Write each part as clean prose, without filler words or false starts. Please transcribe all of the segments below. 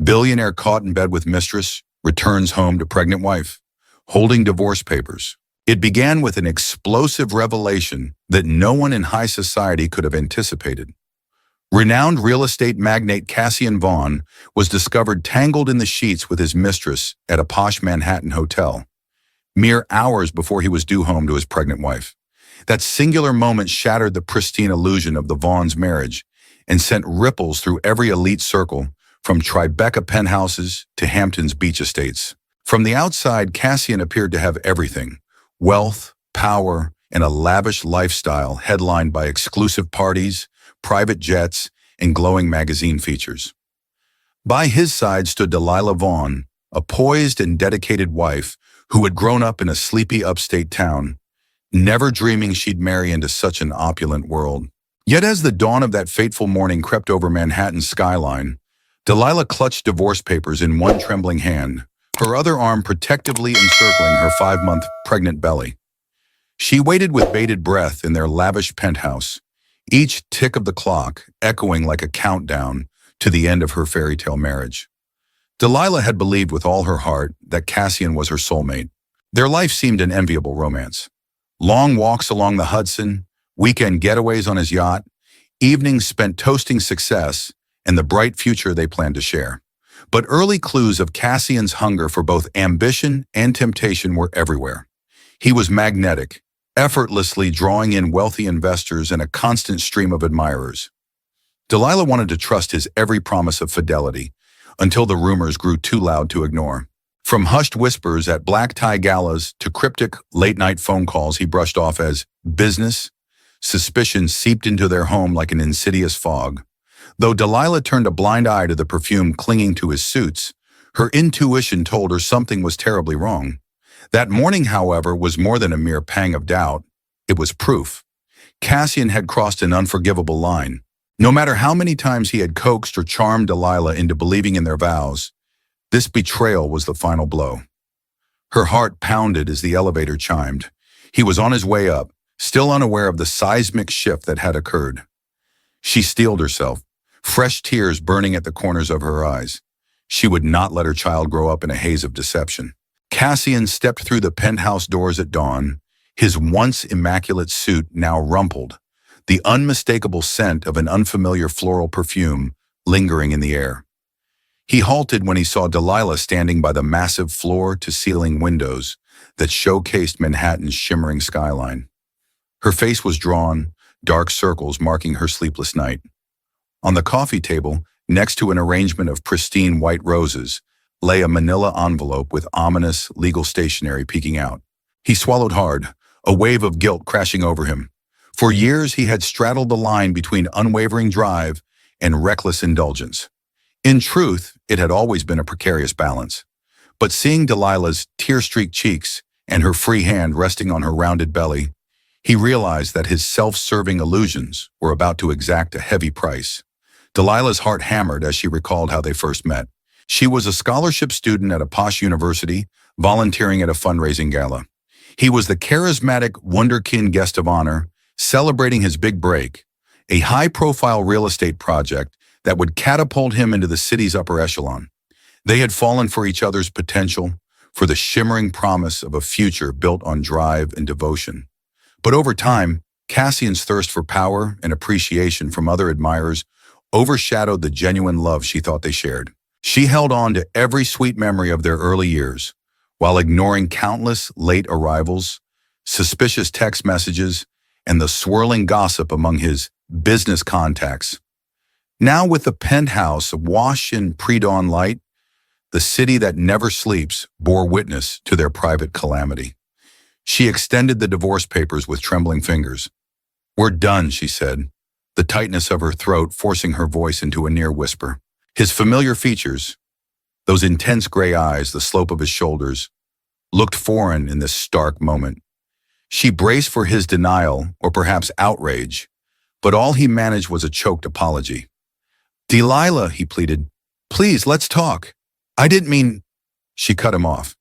Billionaire caught in bed with mistress returns home to pregnant wife, holding divorce papers. It began with an explosive revelation that no one in high society could have anticipated. Renowned real estate magnate Cassian Vaughn was discovered tangled in the sheets with his mistress at a posh Manhattan hotel, mere hours before he was due home to his pregnant wife. That singular moment shattered the pristine illusion of the Vaughn's marriage and sent ripples through every elite circle, from Tribeca penthouses to Hampton's beach estates. From the outside, Cassian appeared to have everything: wealth, power, and a lavish lifestyle headlined by exclusive parties, private jets, and glowing magazine features. By his side stood Delilah Vaughn, a poised and dedicated wife who had grown up in a sleepy upstate town, never dreaming she'd marry into such an opulent world. Yet as the dawn of that fateful morning crept over Manhattan's skyline, Delilah clutched divorce papers in one trembling hand, her other arm protectively encircling her 5-month pregnant belly. She waited with bated breath in their lavish penthouse, each tick of the clock echoing like a countdown to the end of her fairy tale marriage. Delilah had believed with all her heart that Cassian was her soulmate. Their life seemed an enviable romance. Long walks along the Hudson, weekend getaways on his yacht, evenings spent toasting success and the bright future they planned to share. But early clues of Cassian's hunger for both ambition and temptation were everywhere. He was magnetic, effortlessly drawing in wealthy investors and a constant stream of admirers. Delilah wanted to trust his every promise of fidelity until the rumors grew too loud to ignore. From hushed whispers at black tie galas to cryptic late-night phone calls he brushed off as business, suspicion seeped into their home like an insidious fog. Though Delilah turned a blind eye to the perfume clinging to his suits, her intuition told her something was terribly wrong. That morning, however, was more than a mere pang of doubt. It was proof. Cassian had crossed an unforgivable line. No matter how many times he had coaxed or charmed Delilah into believing in their vows, this betrayal was the final blow. Her heart pounded as the elevator chimed. He was on his way up, still unaware of the seismic shift that had occurred. She steeled herself, fresh tears burning at the corners of her eyes. She would not let her child grow up in a haze of deception. Cassian stepped through the penthouse doors at dawn, his once immaculate suit now rumpled, the unmistakable scent of an unfamiliar floral perfume lingering in the air. He halted when he saw Delilah standing by the massive floor-to-ceiling windows that showcased Manhattan's shimmering skyline. Her face was drawn, dark circles marking her sleepless night. On the coffee table, next to an arrangement of pristine white roses, lay a manila envelope with ominous legal stationery peeking out. He swallowed hard, a wave of guilt crashing over him. For years he had straddled the line between unwavering drive and reckless indulgence. In truth, it had always been a precarious balance. But seeing Delilah's tear-streaked cheeks and her free hand resting on her rounded belly, he realized that his self-serving illusions were about to exact a heavy price. Delilah's heart hammered as she recalled how they first met. She was a scholarship student at a posh university, volunteering at a fundraising gala. He was the charismatic wunderkind guest of honor, celebrating his big break, a high-profile real estate project that would catapult him into the city's upper echelon. They had fallen for each other's potential, for the shimmering promise of a future built on drive and devotion. But over time, Cassian's thirst for power and appreciation from other admirers overshadowed the genuine love she thought they shared. She held on to every sweet memory of their early years, while ignoring countless late arrivals, suspicious text messages, and the swirling gossip among his business contacts. Now with the penthouse awash in pre-dawn light, the city that never sleeps bore witness to their private calamity. She extended the divorce papers with trembling fingers. "We're done," she said, the tightness of her throat forcing her voice into a near whisper. His familiar features, those intense gray eyes, the slope of his shoulders, looked foreign in this stark moment. She braced for his denial, or perhaps outrage, but all he managed was a choked apology. "Delilah," he pleaded, "please, let's talk. I didn't mean—" She cut him off.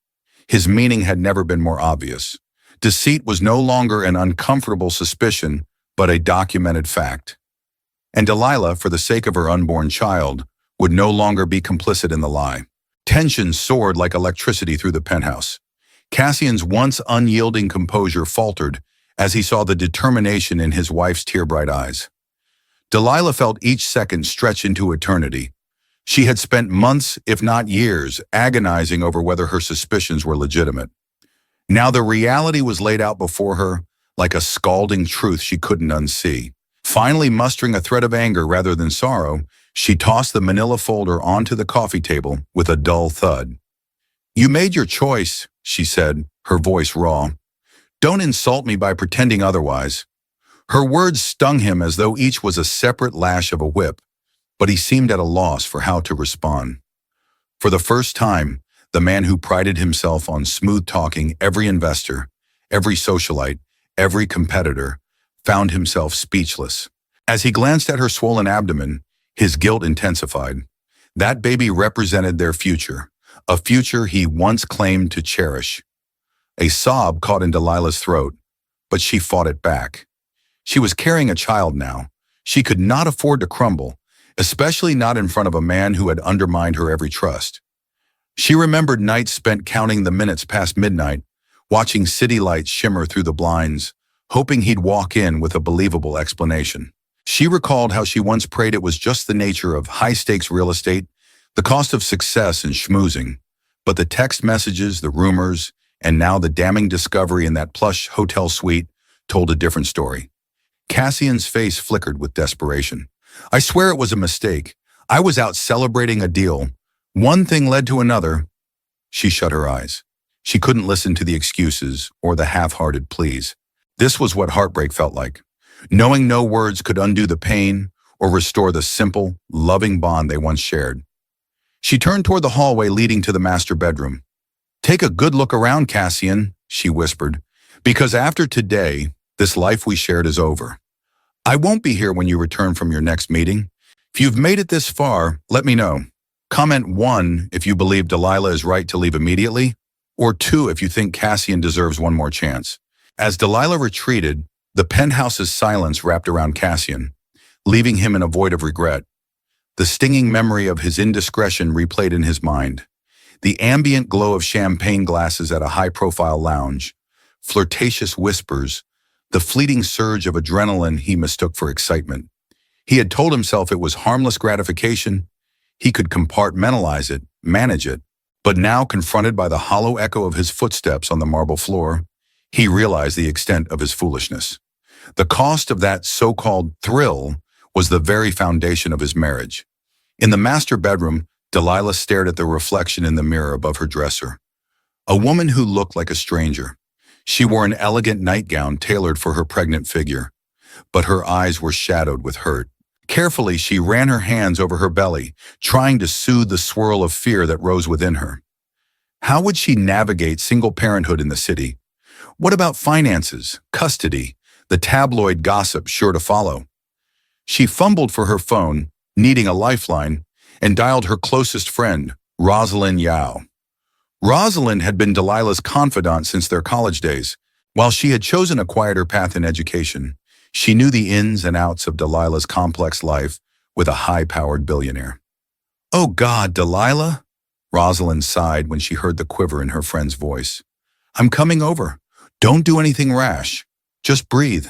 His meaning had never been more obvious. Deceit was no longer an uncomfortable suspicion, but a documented fact. And Delilah, for the sake of her unborn child, would no longer be complicit in the lie. Tension soared like electricity through the penthouse. Cassian's once unyielding composure faltered as he saw the determination in his wife's tear-bright eyes. Delilah felt each second stretch into eternity. She had spent months, if not years, agonizing over whether her suspicions were legitimate. Now the reality was laid out before her like a scalding truth she couldn't unsee. Finally mustering a thread of anger rather than sorrow, she tossed the manila folder onto the coffee table with a dull thud. "You made your choice," she said, her voice raw. "Don't insult me by pretending otherwise." Her words stung him as though each was a separate lash of a whip, but he seemed at a loss for how to respond. For the first time, the man who prided himself on smooth-talking every investor, every socialite, every competitor, found himself speechless. As he glanced at her swollen abdomen, his guilt intensified. That baby represented their future, a future he once claimed to cherish. A sob caught in Delilah's throat, but she fought it back. She was carrying a child now. She could not afford to crumble, especially not in front of a man who had undermined her every trust. She remembered nights spent counting the minutes past midnight, watching city lights shimmer through the blinds, hoping he'd walk in with a believable explanation. She recalled how she once prayed it was just the nature of high-stakes real estate, the cost of success and schmoozing. But the text messages, the rumors, and now the damning discovery in that plush hotel suite told a different story. Cassian's face flickered with desperation. "I swear it was a mistake. I was out celebrating a deal. One thing led to another." She shut her eyes. She couldn't listen to the excuses or the half-hearted pleas. This was what heartbreak felt like, knowing no words could undo the pain or restore the simple, loving bond they once shared. She turned toward the hallway leading to the master bedroom. "Take a good look around, Cassian," she whispered, "because after today, this life we shared is over. I won't be here when you return from your next meeting. If you've made it this far, let me know. Comment 1 if you believe Delilah is right to leave immediately, or 2 if you think Cassian deserves one more chance." As Delilah retreated, the penthouse's silence wrapped around Cassian, leaving him in a void of regret. The stinging memory of his indiscretion replayed in his mind. The ambient glow of champagne glasses at a high-profile lounge, flirtatious whispers, the fleeting surge of adrenaline he mistook for excitement. He had told himself it was harmless gratification. He could compartmentalize it, manage it. But now, confronted by the hollow echo of his footsteps on the marble floor, he realized the extent of his foolishness. The cost of that so-called thrill was the very foundation of his marriage. In the master bedroom, Delilah stared at the reflection in the mirror above her dresser. A woman who looked like a stranger. She wore an elegant nightgown tailored for her pregnant figure, but her eyes were shadowed with hurt. Carefully, she ran her hands over her belly, trying to soothe the swirl of fear that rose within her. How would she navigate single parenthood in the city? What about finances, custody, the tabloid gossip sure to follow? She fumbled for her phone, needing a lifeline, and dialed her closest friend, Rosalind Yao. Rosalind had been Delilah's confidant since their college days. While she had chosen a quieter path in education, she knew the ins and outs of Delilah's complex life with a high-powered billionaire. "Oh God, Delilah," Rosalind sighed when she heard the quiver in her friend's voice. "I'm coming over. Don't do anything rash. Just breathe."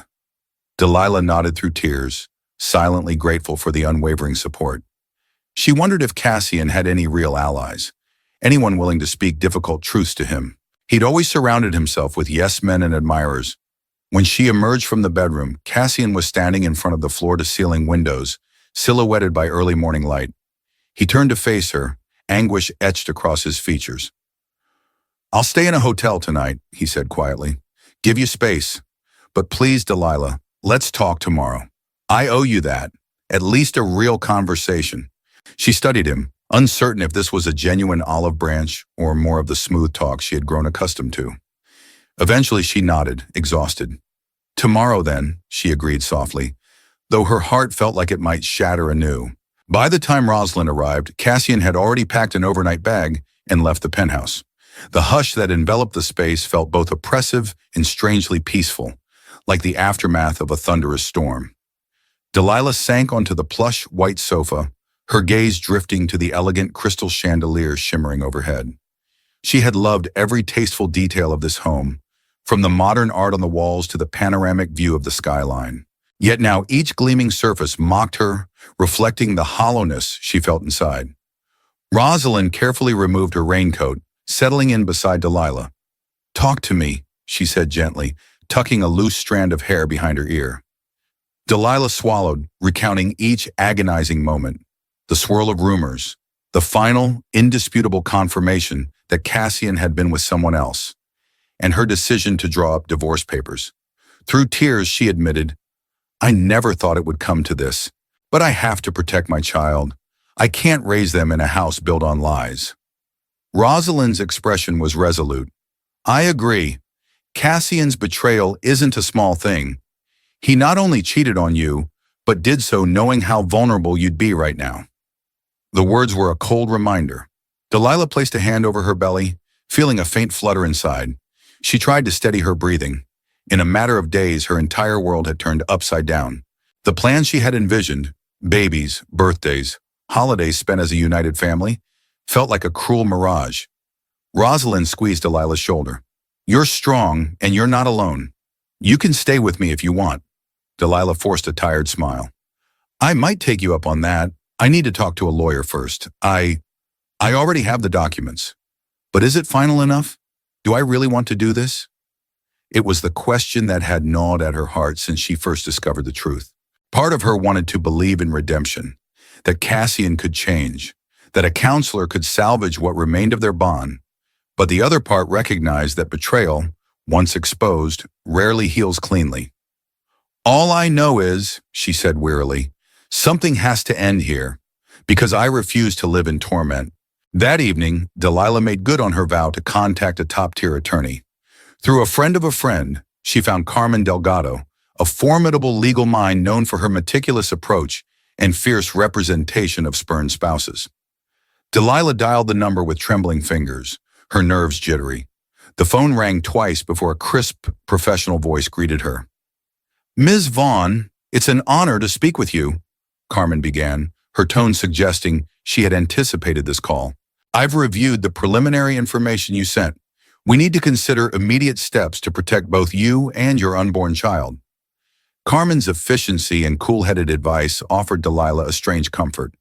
Delilah nodded through tears, silently grateful for the unwavering support. She wondered if Cassian had any real allies, anyone willing to speak difficult truths to him. He'd always surrounded himself with yes-men and admirers. When she emerged from the bedroom, Cassian was standing in front of the floor-to-ceiling windows, silhouetted by early morning light. He turned to face her, anguish etched across his features. "I'll stay in a hotel tonight," he said quietly. "Give you space. But please, Delilah, let's talk tomorrow. I owe you that. At least a real conversation." She studied him, uncertain if this was a genuine olive branch or more of the smooth talk she had grown accustomed to. Eventually she nodded, exhausted. "Tomorrow then," she agreed softly, though her heart felt like it might shatter anew. By the time Rosalind arrived, Cassian had already packed an overnight bag and left the penthouse. The hush that enveloped the space felt both oppressive and strangely peaceful, like the aftermath of a thunderous storm. Delilah sank onto the plush white sofa, her gaze drifting to the elegant crystal chandelier shimmering overhead. She had loved every tasteful detail of this home, from the modern art on the walls to the panoramic view of the skyline. Yet now each gleaming surface mocked her, reflecting the hollowness she felt inside. Rosalind carefully removed her raincoat, settling in beside Delilah. "Talk to me," she said gently, tucking a loose strand of hair behind her ear. Delilah swallowed, recounting each agonizing moment, the swirl of rumors, the final, indisputable confirmation that Cassian had been with someone else, and her decision to draw up divorce papers. Through tears, she admitted, "I never thought it would come to this, but I have to protect my child. I can't raise them in a house built on lies." Rosalind's expression was resolute. "I agree. Cassian's betrayal isn't a small thing. He not only cheated on you, but did so knowing how vulnerable you'd be right now." The words were a cold reminder. Delilah placed a hand over her belly, feeling a faint flutter inside. She tried to steady her breathing. In a matter of days, her entire world had turned upside down. The plans she had envisioned, babies, birthdays, holidays spent as a united family, felt like a cruel mirage. Rosalind squeezed Delilah's shoulder. "You're strong, and you're not alone. You can stay with me if you want." Delilah forced a tired smile. "I might take you up on that. I need to talk to a lawyer first. I already have the documents. But is it final enough? Do I really want to do this?" It was the question that had gnawed at her heart since she first discovered the truth. Part of her wanted to believe in redemption, that Cassian could change, that a counselor could salvage what remained of their bond. But the other part recognized that betrayal, once exposed, rarely heals cleanly. "All I know is," she said wearily, "something has to end here, because I refuse to live in torment." That evening, Delilah made good on her vow to contact a top-tier attorney. Through a friend, she found Carmen Delgado, a formidable legal mind known for her meticulous approach and fierce representation of spurned spouses. Delilah dialed the number with trembling fingers, her nerves jittery. The phone rang twice before a crisp, professional voice greeted her. "Ms. Vaughn, it's an honor to speak with you," Carmen began, her tone suggesting she had anticipated this call. "I've reviewed the preliminary information you sent. We need to consider immediate steps to protect both you and your unborn child." Carmen's efficiency and cool-headed advice offered Delilah a strange comfort.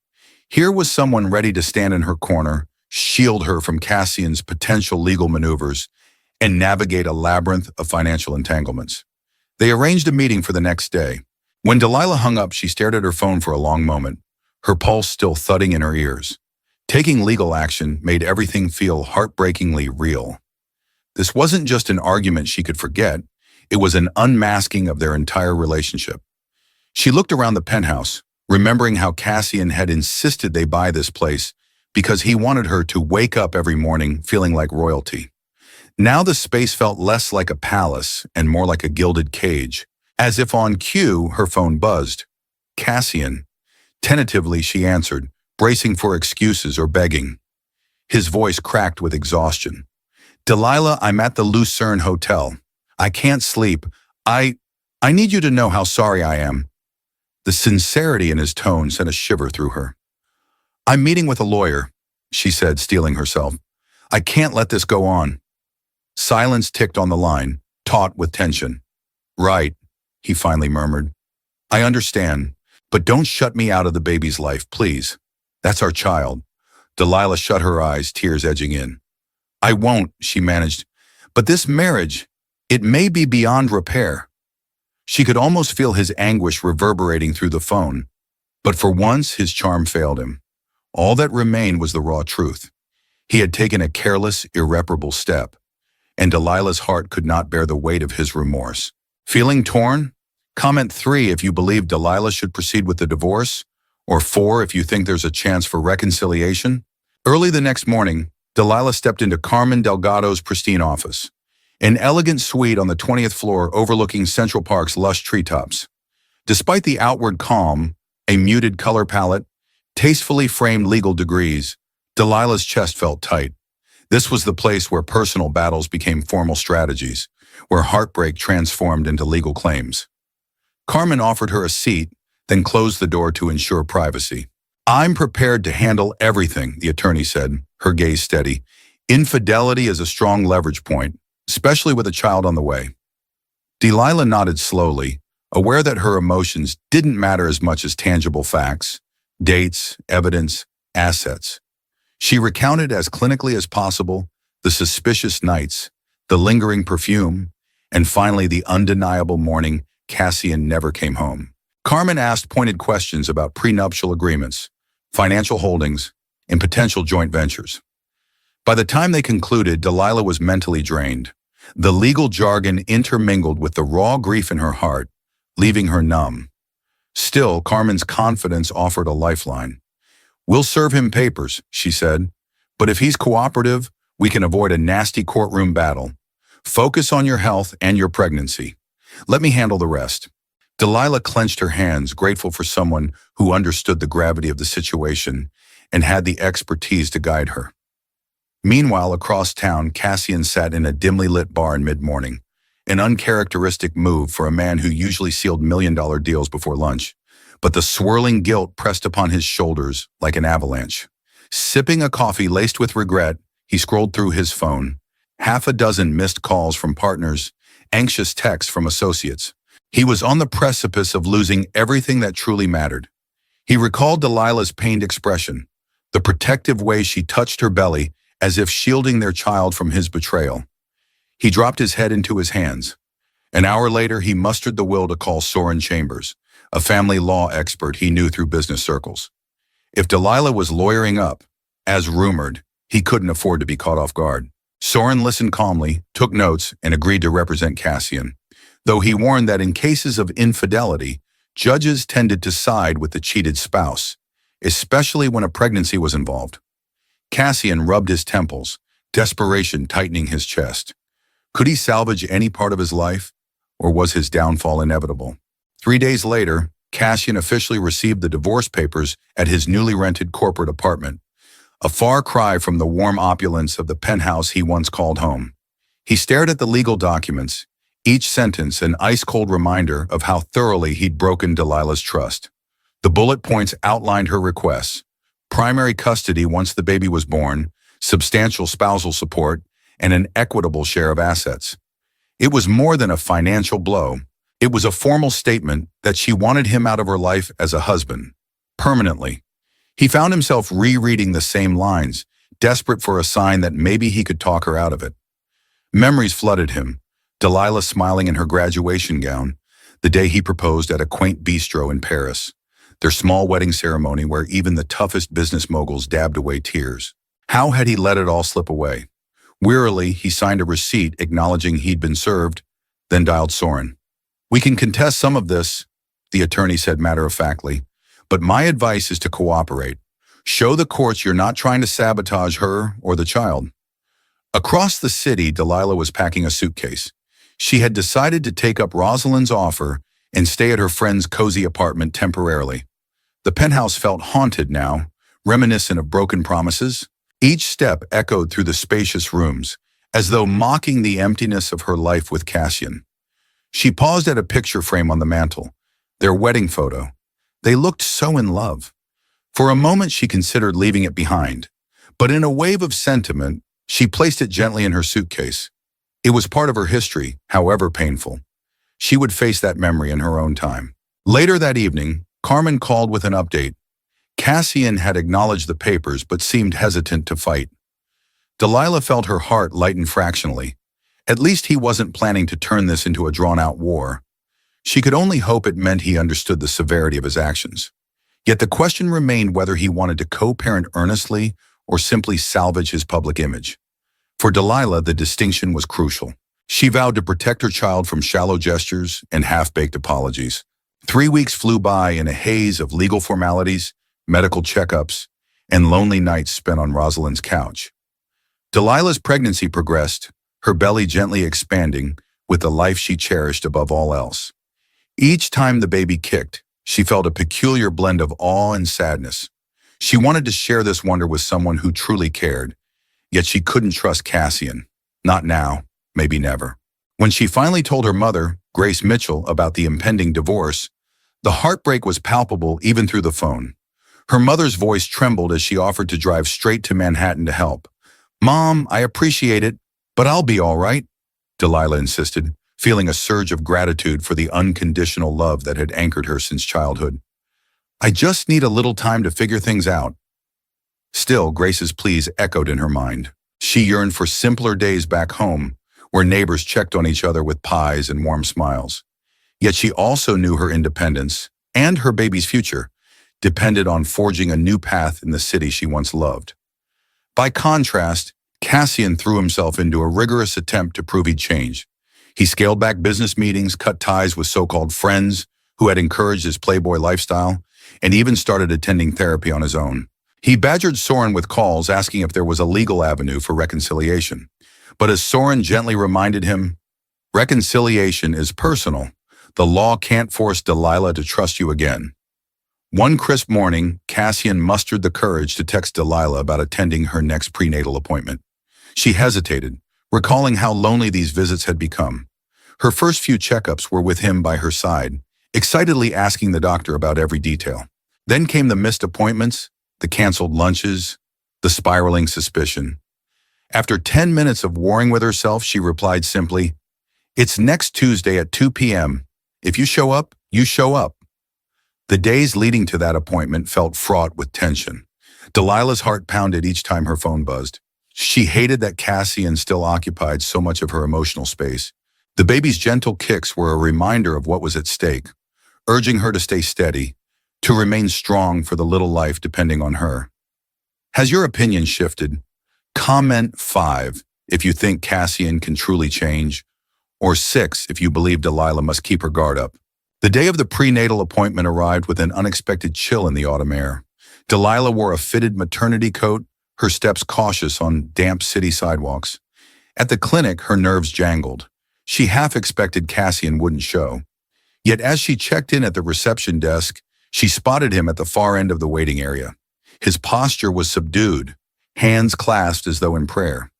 Here was someone ready to stand in her corner, shield her from Cassian's potential legal maneuvers, and navigate a labyrinth of financial entanglements. They arranged a meeting for the next day. When Delilah hung up, she stared at her phone for a long moment, her pulse still thudding in her ears. Taking legal action made everything feel heartbreakingly real. This wasn't just an argument she could forget, it was an unmasking of their entire relationship. She looked around the penthouse, remembering how Cassian had insisted they buy this place because he wanted her to wake up every morning feeling like royalty. Now the space felt less like a palace and more like a gilded cage. As if on cue, her phone buzzed. "Cassian." Tentatively, she answered, bracing for excuses or begging. His voice cracked with exhaustion. "Delilah, I'm at the Lucerne Hotel. I can't sleep. I need you to know how sorry I am." The sincerity in his tone sent a shiver through her. "I'm meeting with a lawyer," she said, steeling herself. "I can't let this go on." Silence ticked on the line, taut with tension. "Right," he finally murmured. "I understand, but don't shut me out of the baby's life, please. That's our child." Delilah shut her eyes, tears edging in. "I won't," she managed. "But this marriage, it may be beyond repair." She could almost feel his anguish reverberating through the phone. But for once, his charm failed him. All that remained was the raw truth. He had taken a careless, irreparable step, and Delilah's heart could not bear the weight of his remorse. Feeling torn? Comment 3 if you believe Delilah should proceed with the divorce, or 4 if you think there's a chance for reconciliation. Early the next morning, Delilah stepped into Carmen Delgado's pristine office, an elegant suite on the 20th floor overlooking Central Park's lush treetops. Despite the outward calm, a muted color palette, tastefully framed legal degrees, Delilah's chest felt tight. This was the place where personal battles became formal strategies, where heartbreak transformed into legal claims. Carmen offered her a seat, then closed the door to ensure privacy. I'm prepared to handle everything, the attorney said, her gaze steady. Infidelity is a strong leverage point, especially with a child on the way. Delilah nodded slowly, aware that her emotions didn't matter as much as tangible facts, dates, evidence, assets. She recounted as clinically as possible the suspicious nights, the lingering perfume, and finally the undeniable morning Cassian never came home. Carmen asked pointed questions about prenuptial agreements, financial holdings, and potential joint ventures. By the time they concluded, Delilah was mentally drained. The legal jargon intermingled with the raw grief in her heart, leaving her numb. Still, Carmen's confidence offered a lifeline. "We'll serve him papers," she said, "but if he's cooperative, we can avoid a nasty courtroom battle. Focus on your health and your pregnancy. Let me handle the rest." Delilah clenched her hands, grateful for someone who understood the gravity of the situation and had the expertise to guide her. Meanwhile, across town, Cassian sat in a dimly lit bar in mid-morning, an uncharacteristic move for a man who usually sealed million-dollar deals before lunch. But the swirling guilt pressed upon his shoulders like an avalanche. Sipping a coffee laced with regret, he scrolled through his phone. Half a dozen missed calls from partners, anxious texts from associates. He was on the precipice of losing everything that truly mattered. He recalled Delilah's pained expression, the protective way she touched her belly as if shielding their child from his betrayal. He dropped his head into his hands. An hour later, he mustered the will to call Soren Chambers, a family law expert he knew through business circles. If Delilah was lawyering up, as rumored, he couldn't afford to be caught off guard. Soren listened calmly, took notes, and agreed to represent Cassian, though he warned that in cases of infidelity, judges tended to side with the cheated spouse, especially when a pregnancy was involved. Cassian rubbed his temples, desperation tightening his chest. Could he salvage any part of his life, or was his downfall inevitable? 3 days later, Cassian officially received the divorce papers at his newly rented corporate apartment, a far cry from the warm opulence of the penthouse he once called home. He stared at the legal documents, each sentence an ice-cold reminder of how thoroughly he'd broken Delilah's trust. The bullet points outlined her requests: primary custody once the baby was born, substantial spousal support, and an equitable share of assets. It was more than a financial blow. It was a formal statement that she wanted him out of her life as a husband, permanently. He found himself rereading the same lines, desperate for a sign that maybe he could talk her out of it. Memories flooded him, Delilah smiling in her graduation gown, the day he proposed at a quaint bistro in Paris, their small wedding ceremony where even the toughest business moguls dabbed away tears. How had he let it all slip away? Wearily, he signed a receipt acknowledging he'd been served, then dialed Soren. "We can contest some of this," the attorney said matter-of-factly, "but my advice is to cooperate. Show the courts you're not trying to sabotage her or the child." Across the city, Delilah was packing a suitcase. She had decided to take up Rosalind's offer and stay at her friend's cozy apartment temporarily. The penthouse felt haunted now, reminiscent of broken promises. Each step echoed through the spacious rooms, as though mocking the emptiness of her life with Cassian. She paused at a picture frame on the mantel, their wedding photo. They looked so in love. For a moment she considered leaving it behind, but in a wave of sentiment, she placed it gently in her suitcase. It was part of her history, however painful. She would face that memory in her own time. Later that evening, Carmen called with an update. Cassian had acknowledged the papers but seemed hesitant to fight. Delilah felt her heart lighten fractionally. At least he wasn't planning to turn this into a drawn-out war. She could only hope it meant he understood the severity of his actions. Yet the question remained whether he wanted to co-parent earnestly or simply salvage his public image. For Delilah, the distinction was crucial. She vowed to protect her child from shallow gestures and half-baked apologies. 3 weeks flew by in a haze of legal formalities, medical checkups, and lonely nights spent on Rosalind's couch. Delilah's pregnancy progressed, her belly gently expanding with the life she cherished above all else. Each time the baby kicked, she felt a peculiar blend of awe and sadness. She wanted to share this wonder with someone who truly cared, yet she couldn't trust Cassian. Not now, maybe never. When she finally told her mother, Grace Mitchell, about the impending divorce, the heartbreak was palpable even through the phone. Her mother's voice trembled as she offered to drive straight to Manhattan to help. "Mom, I appreciate it, but I'll be all right," Delilah insisted, feeling a surge of gratitude for the unconditional love that had anchored her since childhood. "I just need a little time to figure things out." Still, Grace's pleas echoed in her mind. She yearned for simpler days back home, where neighbors checked on each other with pies and warm smiles. Yet she also knew her independence, and her baby's future, depended on forging a new path in the city she once loved. By contrast, Cassian threw himself into a rigorous attempt to prove he'd changed. He scaled back business meetings, cut ties with so-called friends who had encouraged his playboy lifestyle, and even started attending therapy on his own. He badgered Soren with calls asking if there was a legal avenue for reconciliation. But as Soren gently reminded him, reconciliation is personal. The law can't force Delilah to trust you again. One crisp morning, Cassian mustered the courage to text Delilah about attending her next prenatal appointment. She hesitated, recalling how lonely these visits had become. Her first few checkups were with him by her side, excitedly asking the doctor about every detail. Then came the missed appointments, the canceled lunches, the spiraling suspicion. After 10 minutes of warring with herself, she replied simply, "It's next Tuesday at 2 p.m. If you show up, you show up." The days leading to that appointment felt fraught with tension. Delilah's heart pounded each time her phone buzzed. She hated that Cassian still occupied so much of her emotional space. The baby's gentle kicks were a reminder of what was at stake, urging her to stay steady, to remain strong for the little life depending on her. Has your opinion shifted? Comment 5 if you think Cassian can truly change, or 6 if you believe Delilah must keep her guard up. The day of the prenatal appointment arrived with an unexpected chill in the autumn air. Delilah wore a fitted maternity coat, her steps cautious on damp city sidewalks. At the clinic, her nerves jangled. She half expected Cassian wouldn't show. Yet as she checked in at the reception desk, she spotted him at the far end of the waiting area. His posture was subdued, hands clasped as though in prayer.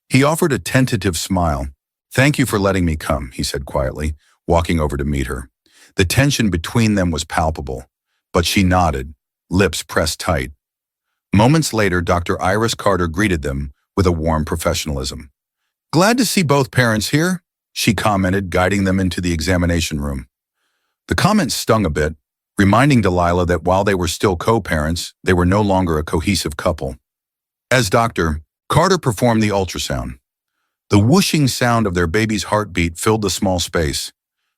He offered a tentative smile. "Thank you for letting me come," he said quietly, walking over to meet her. The tension between them was palpable, but she nodded, lips pressed tight. Moments later, Dr. Iris Carter greeted them with a warm professionalism. "Glad to see both parents here," she commented, guiding them into the examination room. The comment stung a bit, reminding Delilah that while they were still co-parents, they were no longer a cohesive couple. As Dr. Carter performed the ultrasound, the whooshing sound of their baby's heartbeat filled the small space.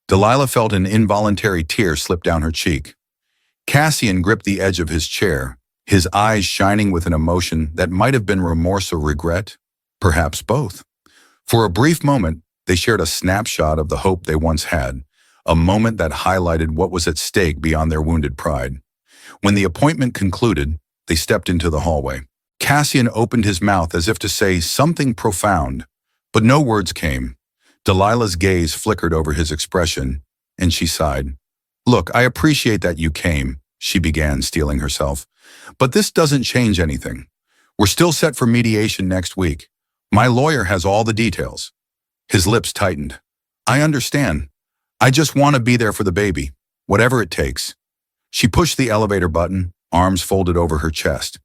Delilah felt an involuntary tear slip down her cheek. Cassian gripped the edge of his chair, his eyes shining with an emotion that might have been remorse or regret, perhaps both. For a brief moment, they shared a snapshot of the hope they once had, a moment that highlighted what was at stake beyond their wounded pride. When the appointment concluded, they stepped into the hallway. Cassian opened his mouth as if to say something profound, but no words came. Delilah's gaze flickered over his expression, and she sighed. "Look, I appreciate that you came," she began, steeling herself. "But this doesn't change anything. We're still set for mediation next week. My lawyer has all the details." His lips tightened. "I understand. I just want to be there for the baby, whatever it takes." She pushed the elevator button, arms folded over her chest.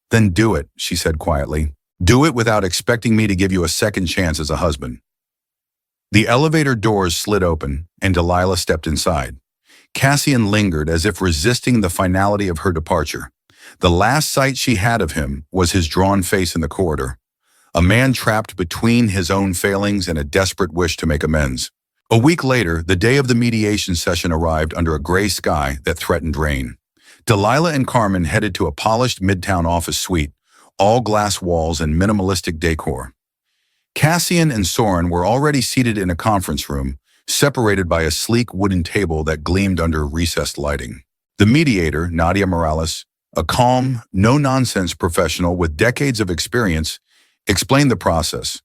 "Then do it," she said quietly. "Do it without expecting me to give you a second chance as a husband." The elevator doors slid open, and Delilah stepped inside. Cassian lingered as if resisting the finality of her departure. The last sight she had of him was his drawn face in the corridor, a man trapped between his own failings and a desperate wish to make amends. A week later, the day of the mediation session arrived under a gray sky that threatened rain. Delilah and Carmen headed to a polished midtown office suite, all glass walls and minimalistic decor. Cassian and Soren were already seated in a conference room, separated by a sleek wooden table that gleamed under recessed lighting. The mediator, Nadia Morales, a calm, no-nonsense professional with decades of experience, explained the process.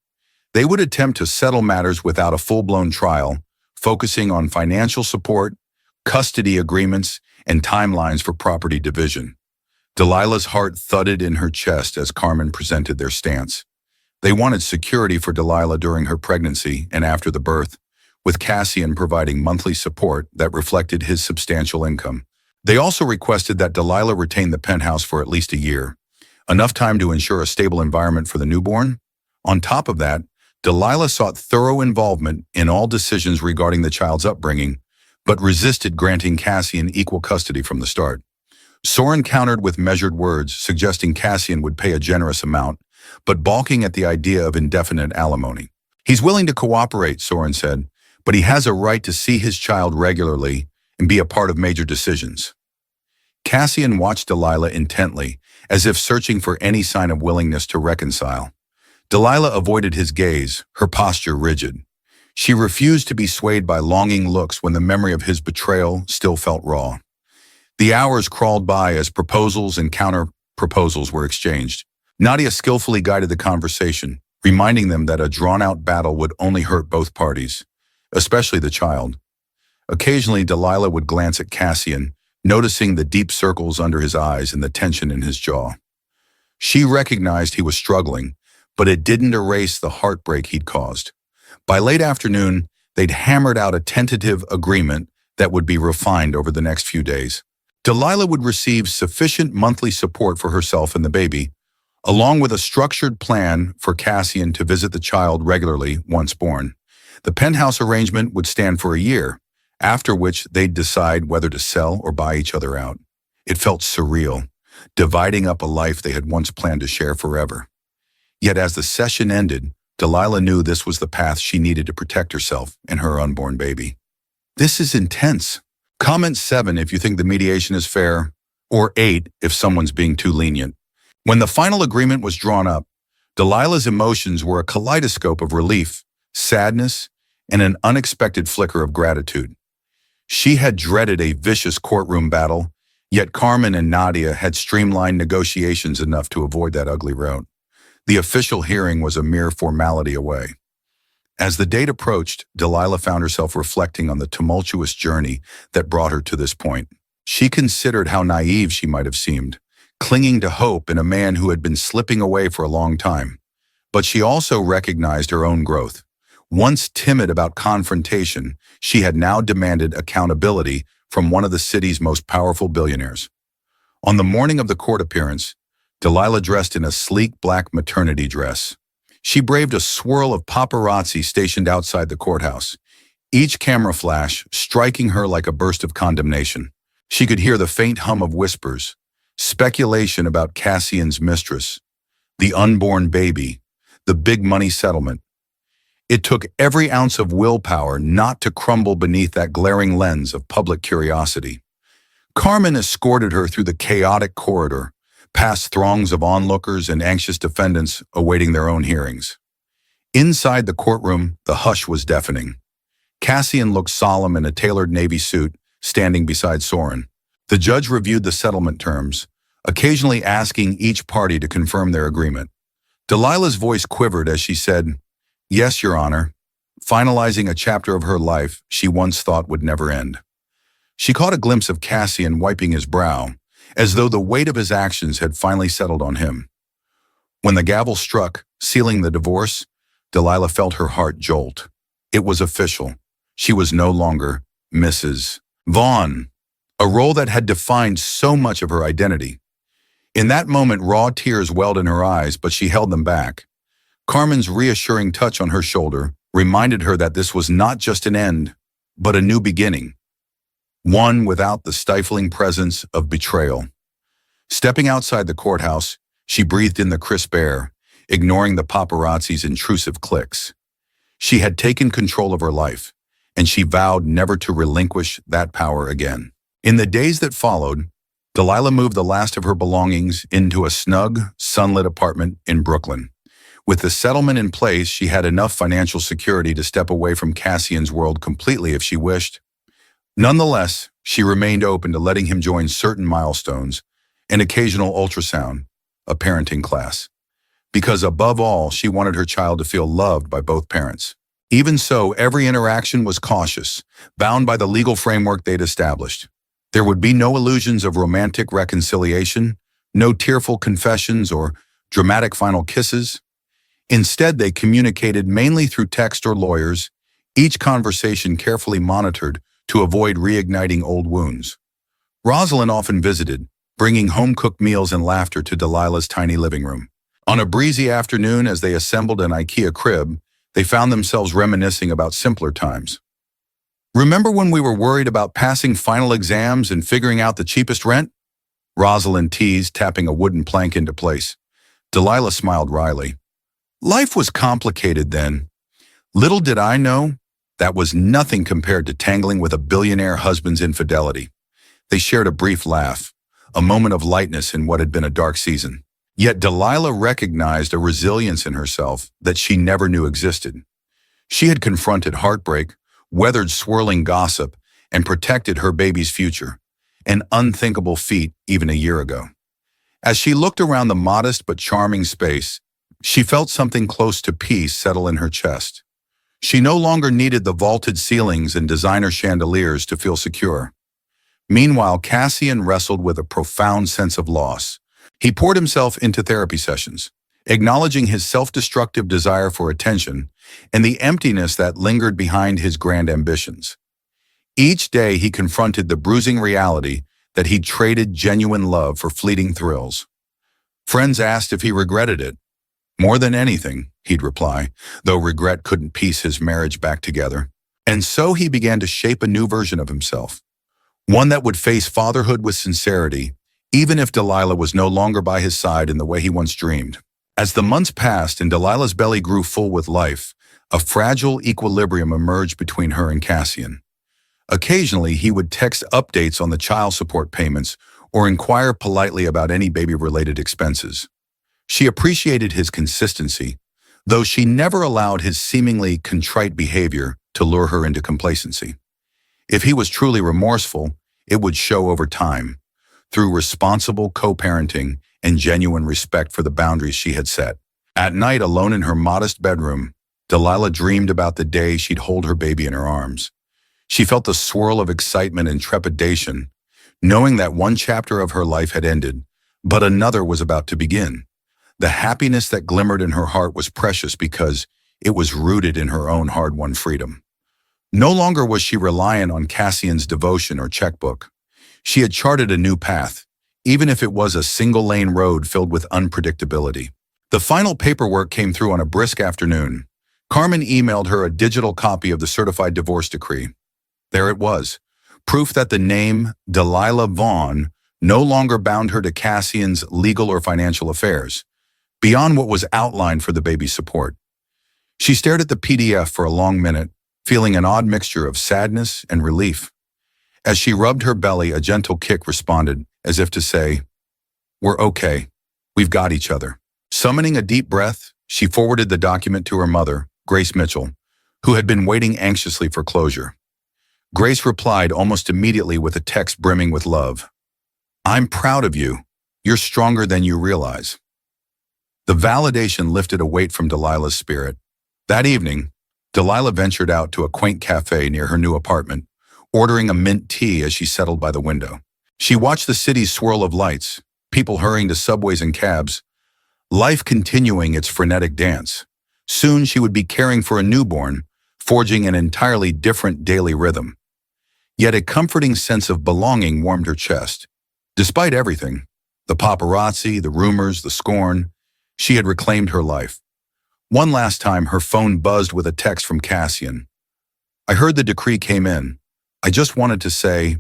They would attempt to settle matters without a full-blown trial, focusing on financial support, custody agreements, and timelines for property division. Delilah's heart thudded in her chest as Carmen presented their stance. They wanted security for Delilah during her pregnancy and after the birth, with Cassian providing monthly support that reflected his substantial income. They also requested that Delilah retain the penthouse for at least a year, enough time to ensure a stable environment for the newborn. On top of that, Delilah sought thorough involvement in all decisions regarding the child's upbringing, but resisted granting Cassian equal custody from the start. Soren countered with measured words, suggesting Cassian would pay a generous amount, but balking at the idea of indefinite alimony. He's willing to cooperate, Soren said, but he has a right to see his child regularly and be a part of major decisions. Cassian watched Delilah intently, as if searching for any sign of willingness to reconcile. Delilah avoided his gaze, her posture rigid. She refused to be swayed by longing looks when the memory of his betrayal still felt raw. The hours crawled by as proposals and counter-proposals were exchanged. Nadia skillfully guided the conversation, reminding them that a drawn-out battle would only hurt both parties, especially the child. Occasionally, Delilah would glance at Cassian, noticing the deep circles under his eyes and the tension in his jaw. She recognized he was struggling, but it didn't erase the heartbreak he'd caused. By late afternoon, they'd hammered out a tentative agreement that would be refined over the next few days. Delilah would receive sufficient monthly support for herself and the baby, along with a structured plan for Cassian to visit the child regularly once born. The penthouse arrangement would stand for a year, after which they'd decide whether to sell or buy each other out. It felt surreal, dividing up a life they had once planned to share forever. Yet as the session ended, Delilah knew this was the path she needed to protect herself and her unborn baby. This is intense. Comment 7 if you think the mediation is fair, or 8 if someone's being too lenient. When the final agreement was drawn up, Delilah's emotions were a kaleidoscope of relief, sadness, and an unexpected flicker of gratitude. She had dreaded a vicious courtroom battle, yet Carmen and Nadia had streamlined negotiations enough to avoid that ugly route. The official hearing was a mere formality away. As the date approached, Delilah found herself reflecting on the tumultuous journey that brought her to this point. She considered how naive she might have seemed, clinging to hope in a man who had been slipping away for a long time. But she also recognized her own growth. Once timid about confrontation, she had now demanded accountability from one of the city's most powerful billionaires. On the morning of the court appearance, Delilah dressed in a sleek black maternity dress. She braved a swirl of paparazzi stationed outside the courthouse, each camera flash striking her like a burst of condemnation. She could hear the faint hum of whispers, speculation about Cassian's mistress, the unborn baby, the big money settlement. It took every ounce of willpower not to crumble beneath that glaring lens of public curiosity. Carmen escorted her through the chaotic corridor, past throngs of onlookers and anxious defendants awaiting their own hearings. Inside the courtroom, the hush was deafening. Cassian looked solemn in a tailored navy suit, standing beside Soren. The judge reviewed the settlement terms, occasionally asking each party to confirm their agreement. Delilah's voice quivered as she said, "Yes, Your Honor," finalizing a chapter of her life she once thought would never end. She caught a glimpse of Cassian wiping his brow, as though the weight of his actions had finally settled on him. When the gavel struck, sealing the divorce, Delilah felt her heart jolt. It was official. She was no longer Mrs. Vaughn, a role that had defined so much of her identity. In that moment, raw tears welled in her eyes, but she held them back. Carmen's reassuring touch on her shoulder reminded her that this was not just an end, but a new beginning. One without the stifling presence of betrayal. Stepping outside the courthouse, she breathed in the crisp air, ignoring the paparazzi's intrusive clicks. She had taken control of her life, and she vowed never to relinquish that power again. In the days that followed, Delilah moved the last of her belongings into a snug, sunlit apartment in Brooklyn. With the settlement in place, she had enough financial security to step away from Cassian's world completely if she wished. Nonetheless, she remained open to letting him join certain milestones, an occasional ultrasound, a parenting class. Because above all, she wanted her child to feel loved by both parents. Even so, every interaction was cautious, bound by the legal framework they'd established. There would be no illusions of romantic reconciliation, no tearful confessions or dramatic final kisses. Instead, they communicated mainly through text or lawyers, each conversation carefully monitored to avoid reigniting old wounds. Rosalind often visited, bringing home-cooked meals and laughter to Delilah's tiny living room. On a breezy afternoon, as they assembled an IKEA crib, they found themselves reminiscing about simpler times. "Remember when we were worried about passing final exams and figuring out the cheapest rent?" Rosalind teased, tapping a wooden plank into place. Delilah smiled wryly. "Life was complicated then. Little did I know, that was nothing compared to tangling with a billionaire husband's infidelity." They shared a brief laugh, a moment of lightness in what had been a dark season. Yet Delilah recognized a resilience in herself that she never knew existed. She had confronted heartbreak, weathered swirling gossip, and protected her baby's future, an unthinkable feat even a year ago. As she looked around the modest but charming space, she felt something close to peace settle in her chest. She no longer needed the vaulted ceilings and designer chandeliers to feel secure. Meanwhile, Cassian wrestled with a profound sense of loss. He poured himself into therapy sessions, acknowledging his self-destructive desire for attention and the emptiness that lingered behind his grand ambitions. Each day he confronted the bruising reality that he'd traded genuine love for fleeting thrills. Friends asked if he regretted it. "More than anything," he'd reply, though regret couldn't piece his marriage back together. And so he began to shape a new version of himself, one that would face fatherhood with sincerity, even if Delilah was no longer by his side in the way he once dreamed. As the months passed and Delilah's belly grew full with life, a fragile equilibrium emerged between her and Cassian. Occasionally, he would text updates on the child support payments or inquire politely about any baby-related expenses. She appreciated his consistency, though she never allowed his seemingly contrite behavior to lure her into complacency. If he was truly remorseful, it would show over time, through responsible co-parenting and genuine respect for the boundaries she had set. At night, alone in her modest bedroom, Delilah dreamed about the day she'd hold her baby in her arms. She felt the swirl of excitement and trepidation, knowing that one chapter of her life had ended, but another was about to begin. The happiness that glimmered in her heart was precious because it was rooted in her own hard-won freedom. No longer was she reliant on Cassian's devotion or checkbook. She had charted a new path, even if it was a single-lane road filled with unpredictability. The final paperwork came through on a brisk afternoon. Carmen emailed her a digital copy of the certified divorce decree. There it was, proof that the name Delilah Vaughn no longer bound her to Cassian's legal or financial affairs, beyond what was outlined for the baby's support. She stared at the PDF for a long minute, feeling an odd mixture of sadness and relief. As she rubbed her belly, a gentle kick responded, as if to say, "We're okay. We've got each other." Summoning a deep breath, she forwarded the document to her mother, Grace Mitchell, who had been waiting anxiously for closure. Grace replied almost immediately with a text brimming with love. "I'm proud of you. You're stronger than you realize." The validation lifted a weight from Delilah's spirit. That evening, Delilah ventured out to a quaint cafe near her new apartment, ordering a mint tea as she settled by the window. She watched the city's swirl of lights, people hurrying to subways and cabs, life continuing its frenetic dance. Soon she would be caring for a newborn, forging an entirely different daily rhythm. Yet a comforting sense of belonging warmed her chest. Despite everything, the paparazzi, the rumors, the scorn, she had reclaimed her life. One last time, her phone buzzed with a text from Cassian. "I heard the decree came in. I just wanted to say,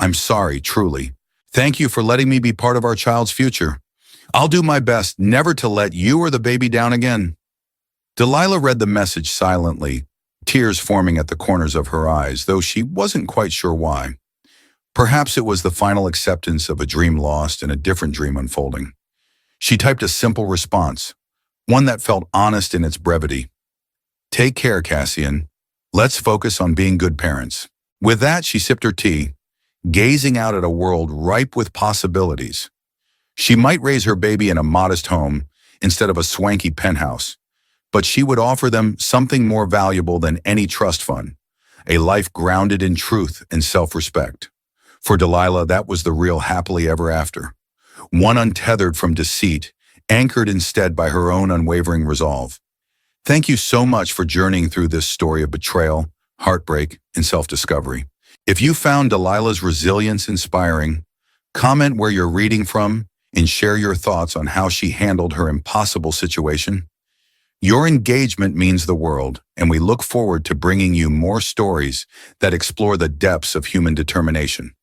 I'm sorry, truly. Thank you for letting me be part of our child's future. I'll do my best never to let you or the baby down again." Delilah read the message silently, tears forming at the corners of her eyes, though she wasn't quite sure why. Perhaps it was the final acceptance of a dream lost and a different dream unfolding. She typed a simple response, one that felt honest in its brevity. "Take care, Cassian. Let's focus on being good parents." With that, she sipped her tea, gazing out at a world ripe with possibilities. She might raise her baby in a modest home instead of a swanky penthouse, but she would offer them something more valuable than any trust fund, a life grounded in truth and self-respect. For Delilah, that was the real happily ever after, one untethered from deceit, anchored instead by her own unwavering resolve. Thank you so much for journeying through this story of betrayal, heartbreak, and self-discovery. If you found Delilah's resilience inspiring, Comment where you're reading from and share your thoughts on how she handled her impossible situation. Your engagement means the world, and we look forward to bringing you more stories that explore the depths of human determination.